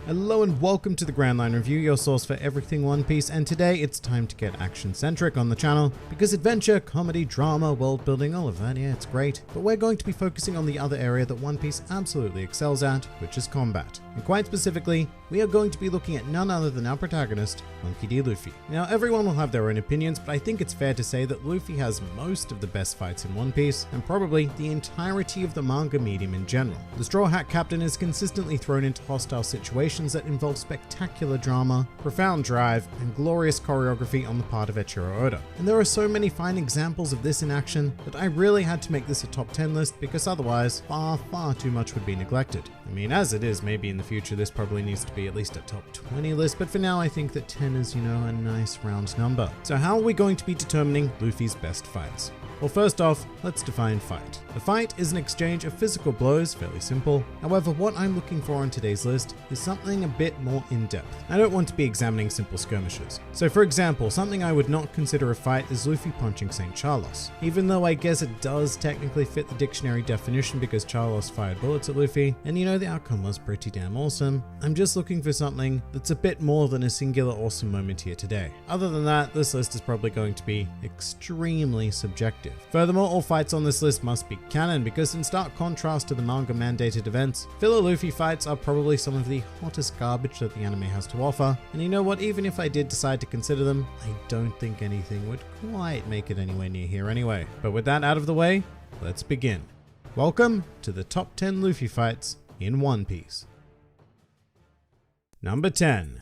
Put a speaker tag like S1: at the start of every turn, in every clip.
S1: Hello and welcome to the Grand Line Review, your source for everything One Piece, and today it's time to get action-centric on the channel, because adventure, comedy, drama, world building, all of that, yeah, it's great, but we're going to be focusing on the other area that One Piece absolutely excels at, which is combat. And quite specifically, we are going to be looking at none other than our protagonist, Monkey D. Luffy. Now, everyone will have their own opinions, but I think it's fair to say that Luffy has most of the best fights in One Piece, and probably the entirety of the manga medium in general. The Straw Hat Captain is consistently thrown into hostile situations that involve spectacular drama, profound drive, and glorious choreography on the part of Eiichiro Oda. And there are so many fine examples of this in action that I really had to make this a top 10 list, because otherwise far too much would be neglected. I mean, as it is, maybe in the future this probably needs to be at least a top 20 list, but for now I think that 10 is, a nice round number. So how are we going to be determining Luffy's best fights? Well, first off, let's define fight. A fight is an exchange of physical blows, fairly simple. However, what I'm looking for on today's list is something a bit more in-depth. I don't want to be examining simple skirmishes. So for example, something I would not consider a fight is Luffy punching St. Charlos. Even though I guess it does technically fit the dictionary definition because Charlos fired bullets at Luffy, and the outcome was pretty damn awesome, I'm just looking for something that's a bit more than a singular awesome moment here today. Other than that, this list is probably going to be extremely subjective. Furthermore, all fights on this list must be canon, because in stark contrast to the manga mandated events, filler Luffy fights are probably some of the hottest garbage that the anime has to offer, and you know what, even if I did decide to consider them, I don't think anything would quite make it anywhere near here anyway. But with that out of the way, let's begin. Welcome to the top 10 Luffy fights in One Piece. Number 10.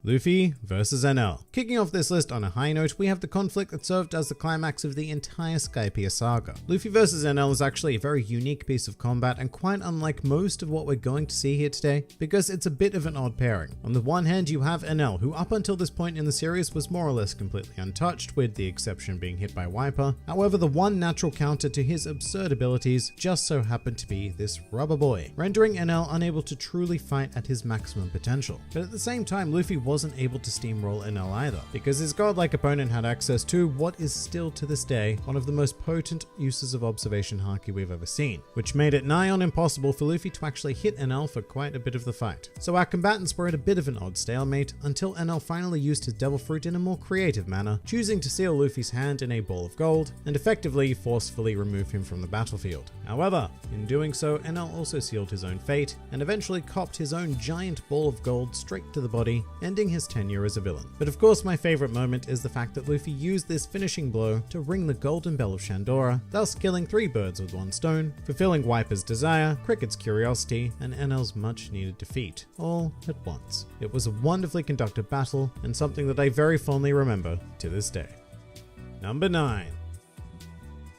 S1: Luffy vs NL. Kicking off this list on a high note, we have the conflict that served as the climax of the entire Skypiea saga. Luffy vs NL is actually a very unique piece of combat and quite unlike most of what we're going to see here today, because it's a bit of an odd pairing. On the one hand, you have NL, who up until this point in the series was more or less completely untouched, with the exception being hit by Wiper. However, the one natural counter to his absurd abilities just so happened to be this rubber boy, rendering NL unable to truly fight at his maximum potential. But at the same time, Luffy wasn't able to steamroll NL either, because his godlike opponent had access to what is still to this day one of the most potent uses of observation haki we've ever seen, which made it nigh on impossible for Luffy to actually hit NL for quite a bit of the fight. So our combatants were at a bit of an odd stalemate until NL finally used his devil fruit in a more creative manner, choosing to seal Luffy's hand in a ball of gold and effectively forcefully remove him from the battlefield. However, in doing so, NL also sealed his own fate and eventually copped his own giant ball of gold straight to the body, ending his tenure as a villain. But of course, my favorite moment is the fact that Luffy used this finishing blow to ring the golden bell of Shandora, thus killing 3 birds with 1 stone, fulfilling Wiper's desire, Cricket's curiosity, and NL's much needed defeat, all at once. It was a wonderfully conducted battle, and something that I very fondly remember to this day. Number 9.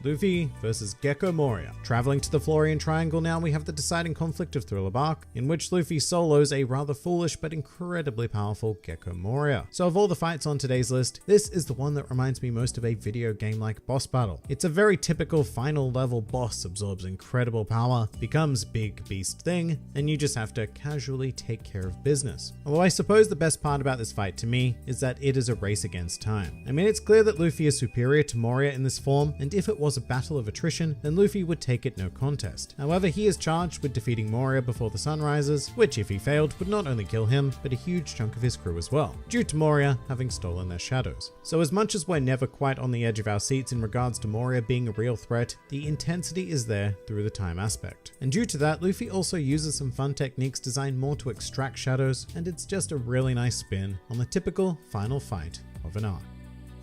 S1: Luffy vs Gecko Moria. Traveling to the Florian Triangle now, we have the deciding conflict of Thriller Bark, in which Luffy solos a rather foolish but incredibly powerful Gecko Moria. So of all the fights on today's list, this is the one that reminds me most of a video game-like boss battle. It's a very typical final level boss absorbs incredible power, becomes big beast thing, and you just have to casually take care of business. Although I suppose the best part about this fight to me is that it is a race against time. I mean, it's clear that Luffy is superior to Moria in this form, and if it was a battle of attrition, then Luffy would take it no contest. However, he is charged with defeating Moria before the sun rises, which if he failed would not only kill him, but a huge chunk of his crew as well, due to Moria having stolen their shadows. So as much as we're never quite on the edge of our seats in regards to Moria being a real threat, the intensity is there through the time aspect. And due to that, Luffy also uses some fun techniques designed more to extract shadows, and it's just a really nice spin on the typical final fight of an arc.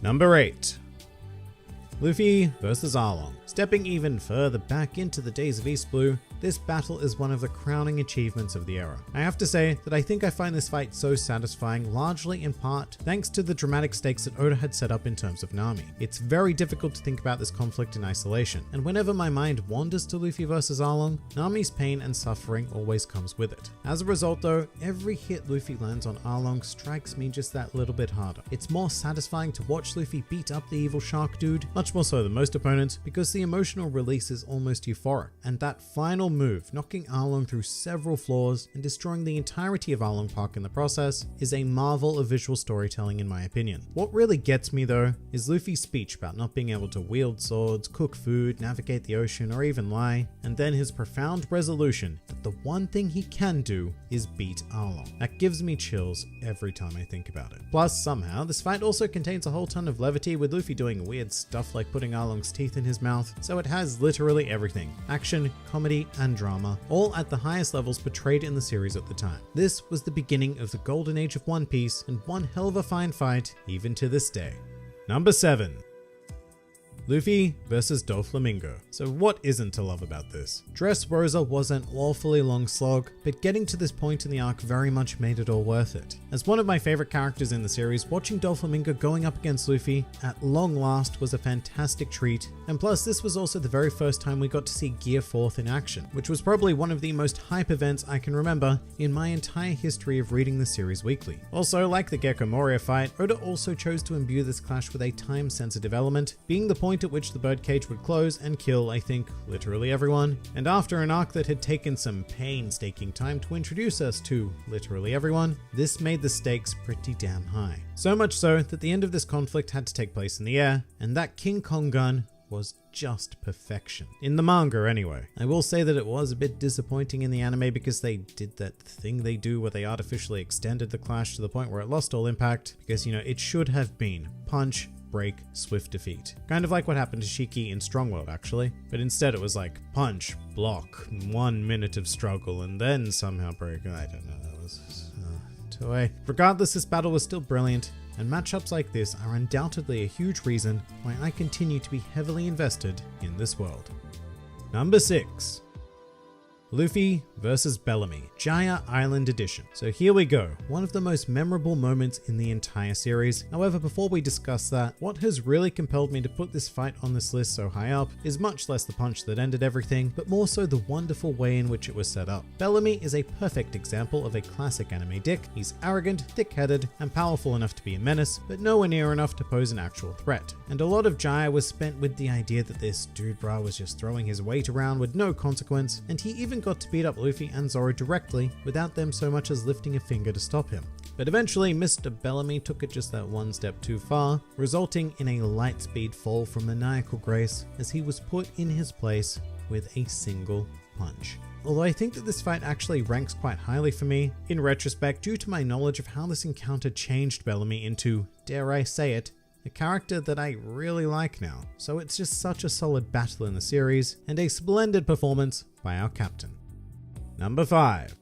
S1: Number 8. Luffy vs Arlong. Stepping even further back into the days of East Blue, this battle is one of the crowning achievements of the era. I have to say that I think I find this fight so satisfying, largely in part thanks to the dramatic stakes that Oda had set up in terms of Nami. It's very difficult to think about this conflict in isolation, and whenever my mind wanders to Luffy vs Arlong, Nami's pain and suffering always comes with it. As a result though, every hit Luffy lands on Arlong strikes me just that little bit harder. It's more satisfying to watch Luffy beat up the evil shark dude, much more so than most opponents, because the emotional release is almost euphoric, and that final final move, knocking Arlong through several floors and destroying the entirety of Arlong Park in the process, is a marvel of visual storytelling in my opinion. What really gets me though is Luffy's speech about not being able to wield swords, cook food, navigate the ocean, or even lie, and then his profound resolution that the one thing he can do is beat Arlong. That gives me chills every time I think about it. Plus, somehow, this fight also contains a whole ton of levity, with Luffy doing weird stuff like putting Arlong's teeth in his mouth, so it has literally everything: action, comedy, and drama, all at the highest levels portrayed in the series at the time. This was the beginning of the golden age of One Piece, and one hell of a fine fight even to this day. Number 7. Luffy versus Doflamingo. So what isn't to love about this? Dressrosa was an awfully long slog, but getting to this point in the arc very much made it all worth it. As one of my favorite characters in the series, watching Doflamingo going up against Luffy at long last was a fantastic treat, and plus this was also the very first time we got to see Gear 4th in action, which was probably one of the most hype events I can remember in my entire history of reading the series weekly. Also, like the Gecko Moria fight, Oda also chose to imbue this clash with a time-sensitive element, being the point at which the birdcage would close and kill, I think, literally everyone. And after an arc that had taken some painstaking time to introduce us to literally everyone, this made the stakes pretty damn high. So much so that the end of this conflict had to take place in the air, and that King Kong gun was just perfection. In the manga anyway. I will say that it was a bit disappointing in the anime because they did that thing they do where they artificially extended the clash to the point where it lost all impact, because it should have been punch, break, swift defeat. Kind of like what happened to Shiki in Strongworld actually, but instead it was like punch, block, 1 minute of struggle, and then somehow break. I don't know, that was Toei. Regardless, this battle was still brilliant, and matchups like this are undoubtedly a huge reason why I continue to be heavily invested in this world. Number 6. Luffy versus Bellamy, Jaya Island Edition. So here we go, one of the most memorable moments in the entire series. However, before we discuss that, what has really compelled me to put this fight on this list so high up is much less the punch that ended everything, but more so the wonderful way in which it was set up. Bellamy is a perfect example of a classic anime dick. He's arrogant, thick-headed, and powerful enough to be a menace, but nowhere near enough to pose an actual threat. And a lot of Jaya was spent with the idea that this dude bra was just throwing his weight around with no consequence, and he even got to beat up Luffy and Zoro directly without them so much as lifting a finger to stop him. But eventually Mr. Bellamy took it just that one step too far, resulting in a light speed fall from maniacal grace as he was put in his place with a single punch. Although I think that this fight actually ranks quite highly for me, in retrospect, due to my knowledge of how this encounter changed Bellamy into, dare I say it, a character that I really like now. So it's just such a solid battle in the series, and a splendid performance by our captain. Number 5.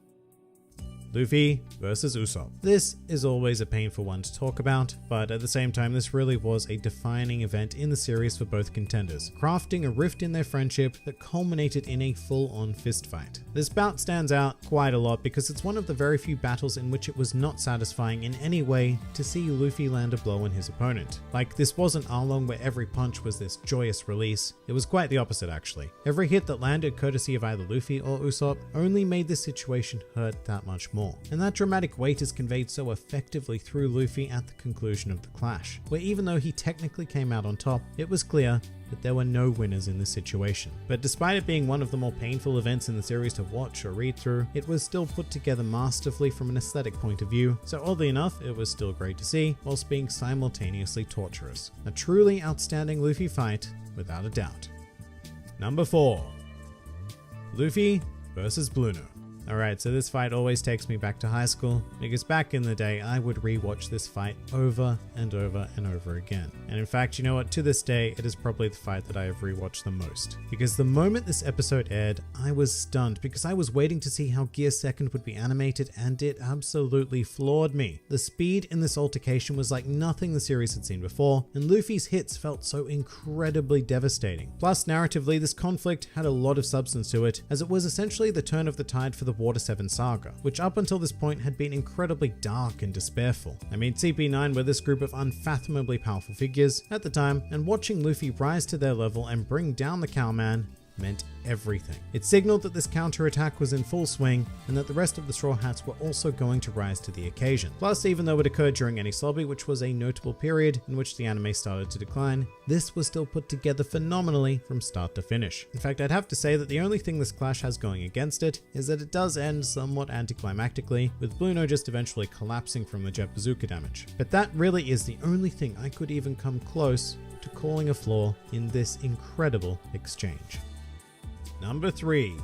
S1: Luffy versus Usopp. This is always a painful one to talk about, but at the same time this really was a defining event in the series for both contenders, crafting a rift in their friendship that culminated in a full-on fistfight. This bout stands out quite a lot because it's one of the very few battles in which it was not satisfying in any way to see Luffy land a blow on his opponent. Like, this wasn't Arlong where every punch was this joyous release, it was quite the opposite actually. Every hit that landed courtesy of either Luffy or Usopp only made this situation hurt that much more. And that dramatic weight is conveyed so effectively through Luffy at the conclusion of the clash, where even though he technically came out on top, it was clear that there were no winners in this situation. But despite it being one of the more painful events in the series to watch or read through, it was still put together masterfully from an aesthetic point of view, so oddly enough, it was still great to see, whilst being simultaneously torturous. A truly outstanding Luffy fight, without a doubt. Number 4. Luffy versus Bluno. Alright, so this fight always takes me back to high school, because back in the day I would rewatch this fight over and over and over again. And in fact, you know what, to this day it is probably the fight that I have rewatched the most. Because the moment this episode aired, I was stunned because I was waiting to see how Gear 2nd would be animated, and it absolutely floored me. The speed in this altercation was like nothing the series had seen before, and Luffy's hits felt so incredibly devastating. Plus, narratively, this conflict had a lot of substance to it, as it was essentially the turn of the tide for the Water 7 saga, which up until this point had been incredibly dark and despairful. I mean, CP9 were this group of unfathomably powerful figures at the time, and watching Luffy rise to their level and bring down the Cowman meant everything. It signaled that this counterattack was in full swing and that the rest of the Straw Hats were also going to rise to the occasion. Plus, even though it occurred during Enies Lobby, which was a notable period in which the anime started to decline, this was still put together phenomenally from start to finish. In fact, I'd have to say that the only thing this clash has going against it is that it does end somewhat anticlimactically, with Bluno just eventually collapsing from the jet bazooka damage. But that really is the only thing I could even come close to calling a flaw in this incredible exchange. Number 3.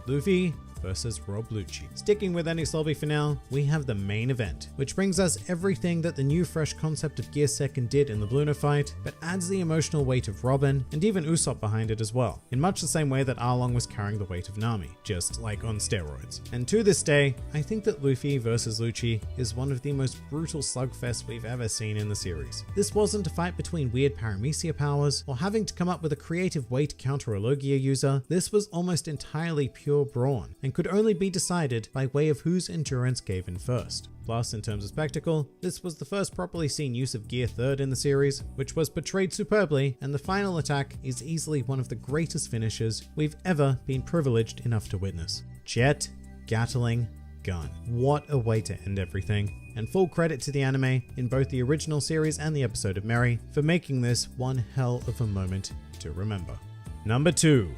S1: Luffy versus Rob Lucci. Sticking with Enies Lobby for now, we have the main event, which brings us everything that the new fresh concept of Gear Second did in the Bluno fight, but adds the emotional weight of Robin and even Usopp behind it as well, in much the same way that Arlong was carrying the weight of Nami, just like on steroids. And to this day, I think that Luffy versus Lucci is one of the most brutal slugfests we've ever seen in the series. This wasn't a fight between weird paramecia powers or having to come up with a creative way to counter a Logia user. This was almost entirely pure brawn, and could only be decided by way of whose endurance gave in first. Plus, in terms of spectacle, this was the first properly seen use of Gear Third in the series, which was portrayed superbly, and the final attack is easily one of the greatest finishes we've ever been privileged enough to witness. Jet, Gatling, gun. What a way to end everything. And full credit to the anime, in both the original series and the episode of Mary, for making this one hell of a moment to remember. Number 2.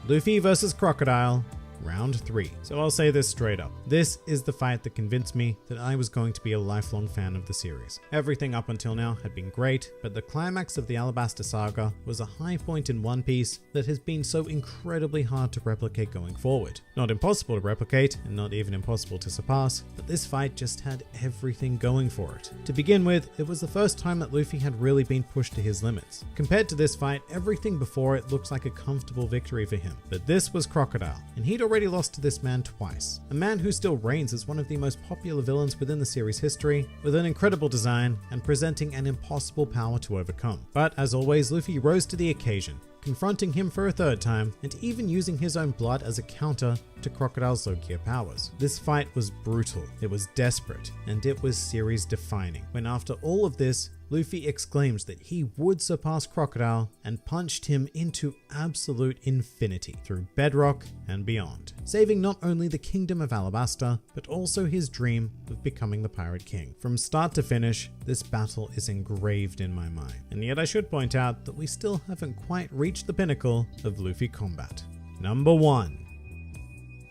S1: Luffy versus Crocodile, Round 3. So I'll say this straight up. This is the fight that convinced me that I was going to be a lifelong fan of the series. Everything up until now had been great, but the climax of the Alabasta Saga was a high point in One Piece that has been so incredibly hard to replicate going forward. Not impossible to replicate, and not even impossible to surpass, but this fight just had everything going for it. To begin with, it was the first time that Luffy had really been pushed to his limits. Compared to this fight, everything before it looks like a comfortable victory for him. But this was Crocodile, and he'd already lost to this man twice. A man who still reigns as one of the most popular villains within the series history, with an incredible design and presenting an impossible power to overcome. But as always, Luffy rose to the occasion, confronting him for a third time, and even using his own blood as a counter to Crocodile's Logia powers. This fight was brutal, it was desperate, and it was series defining, when after all of this, Luffy exclaims that he would surpass Crocodile and punched him into absolute infinity through bedrock and beyond, saving not only the kingdom of Alabasta, but also his dream of becoming the Pirate King. From start to finish, this battle is engraved in my mind. And yet I should point out that we still haven't quite reached the pinnacle of Luffy combat. Number 1.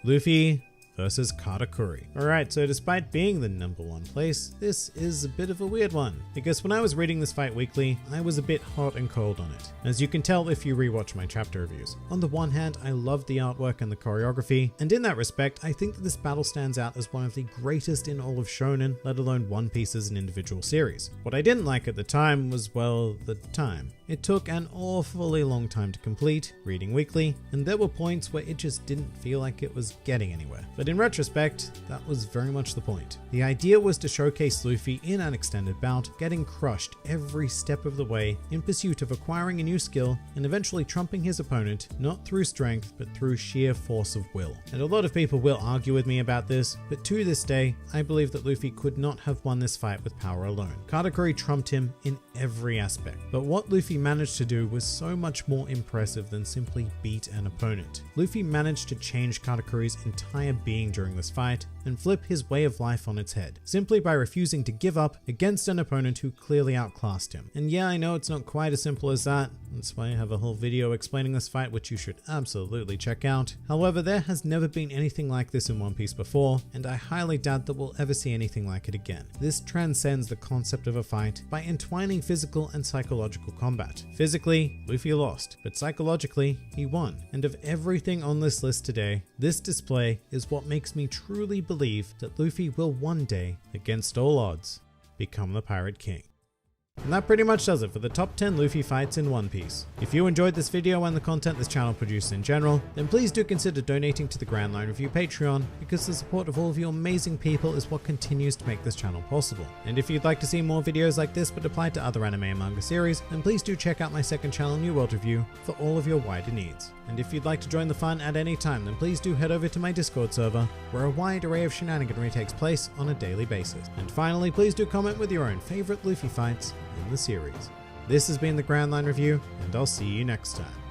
S1: Luffy versus Katakuri. Alright, so despite being the number 1 place, this is a bit of a weird one, because when I was reading this fight weekly, I was a bit hot and cold on it, as you can tell if you rewatch my chapter reviews. On the one hand, I loved the artwork and the choreography, and in that respect, I think that this battle stands out as one of the greatest in all of Shonen, let alone One Piece as an individual series. What I didn't like at the time was, well, the time. It took an awfully long time to complete, reading weekly, and there were points where it just didn't feel like it was getting anywhere. But in retrospect, that was very much the point. The idea was to showcase Luffy in an extended bout, getting crushed every step of the way in pursuit of acquiring a new skill and eventually trumping his opponent, not through strength, but through sheer force of will. And a lot of people will argue with me about this, but to this day, I believe that Luffy could not have won this fight with power alone. Katakuri trumped him in every aspect, but what Luffy managed to do was so much more impressive than simply beat an opponent. Luffy managed to change Katakuri's entire being during this fight and flip his way of life on its head, simply by refusing to give up against an opponent who clearly outclassed him. And yeah, I know it's not quite as simple as that. That's why I have a whole video explaining this fight, which you should absolutely check out. However, there has never been anything like this in One Piece before, and I highly doubt that we'll ever see anything like it again. This transcends the concept of a fight by entwining physical and psychological combat. Physically, Luffy lost, but psychologically, he won. And of everything on this list today, this display is what makes me truly believe that Luffy will one day, against all odds, become the Pirate King. And that pretty much does it for the top 10 Luffy fights in One Piece. If you enjoyed this video and the content this channel produces in general, then please do consider donating to the Grand Line Review Patreon, because the support of all of you amazing people is what continues to make this channel possible. And if you'd like to see more videos like this but applied to other anime and manga series, then please do check out my second channel, New World Review, for all of your wider needs. And if you'd like to join the fun at any time, then please do head over to my Discord server, where a wide array of shenaniganry takes place on a daily basis. And finally, please do comment with your own favorite Luffy fights in the series. This has been the Grand Line Review, and I'll see you next time.